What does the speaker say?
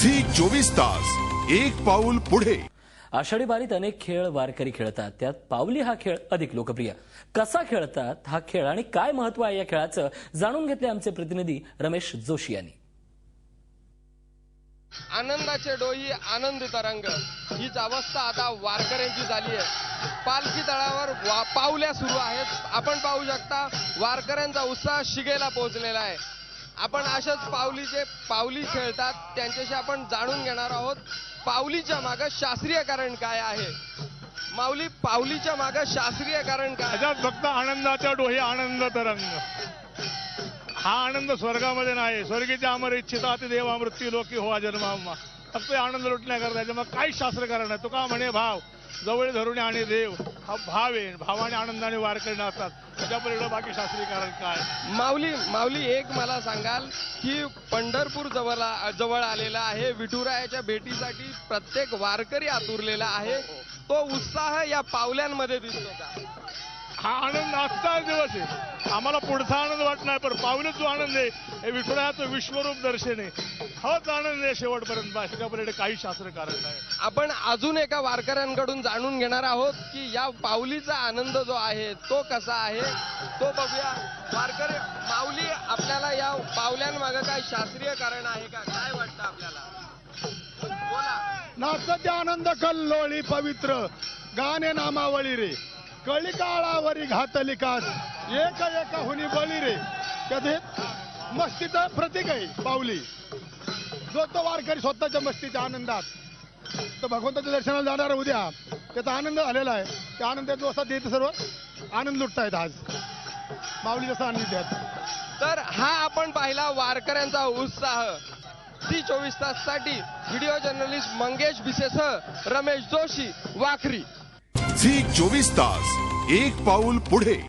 Zee 24 तास एक पाऊल पुढे। आषाढी वारीत अनेक खेळ वारकरी खेळतात, त्यात पावली हा खेळ अधिक लोकप्रिय। कसा खेळतात हा खेळ आणि काय महत्व आहे या खेळाचं जाणून घेतले आमचे प्रतिनिधी रमेश जोशी यांनी। आनंदाचे डोही आनंद तरंग हीच अवस्था आता वारकऱ्यांची झाली आहे। पालखी तळावर पावल्या सुरू आहेत। आपण पाहू शकता वारकऱ्यांचा उत्साह शिगेला पोहोचलेला आहे। आपण अशाच पावली खेळतात त्यांच्याशी आपण जाणून घेणार आहोत। पावलीच्या मागे शास्त्रीय कारण काय आहे? माऊली, पावलीच्या मागे शास्त्रीय कारण काय? त्याच्यात फक्त आनंदाच्या डोही आनंद तरंग। हा आनंद स्वर्गामध्ये नाही, स्वर्गीच्या अमर इच्छिता ते देवा मृत्यू लोकी हो जन्माम्मा। फक्त आनंद लुटण्याकरता मग काही शास्त्र कारण आहे। तुका म्हणे भाव जवळ धरून आणि देव, हा भाव आहे। भावाने आनंदाने वारकरी नाचतात, त्याच्यापर्यंत बाकी शास्त्रीय कारण काय? माऊली एक मला सांगाल की पंढरपूर जवळ आलेला आहे, विठुरायाच्या भेटीसाठी प्रत्येक वारकरी आतुरलेला आहे। तो उत्साह या पावल्यांमध्ये दिसतो का? हा आनंद आजचा दिवस आहे। आम्हाला पुढचा आनंद वाटणार, पण पावलेच जो आनंद आहे हे विठुरायाचं विश्वरूप दर्शन आहे। हाच आनंद आहे शेवटपर्यंत, त्याच्यापर्यंत काही शास्त्र कारण नाही। आपण अजून एका वारकऱ्यांकडून जाणून घेणार आहोत की या पावलीचा आनंद जो आहे तो कसा आहे, तो बघूया। वारकरी माऊली, आपल्याला या पावल्यांमागे काय शास्त्रीय कारण आहे का? काय वाटतं आपल्याला? बोला। नाचते आनंद कल्लोळी पवित्र गाणे नामावळी रे, कळी काळावरी घातली कास एक एक हुनी बळी रे। त्याचे मस्तीचं प्रतीक आहे पावली। जो तो वारकरी स्वतःच्या मस्तीच्या आनंदात तर भगवंताच्या दर्शनाला जाणार उद्या त्याचा आनंद झालेला आहे। त्या आनंदात जोशात येत सर्व आनंद लुटतायत आज माऊलीच्या सान्निध्यात। तर हा आपण पाहिला वारकऱ्यांचा उत्साह। झी 24 ताससाठी व्हिडिओ जर्नलिस्ट मंगेश बिसेसह रमेश जोशी, वाखरी। झी 24 तास एक पाऊल पुढे।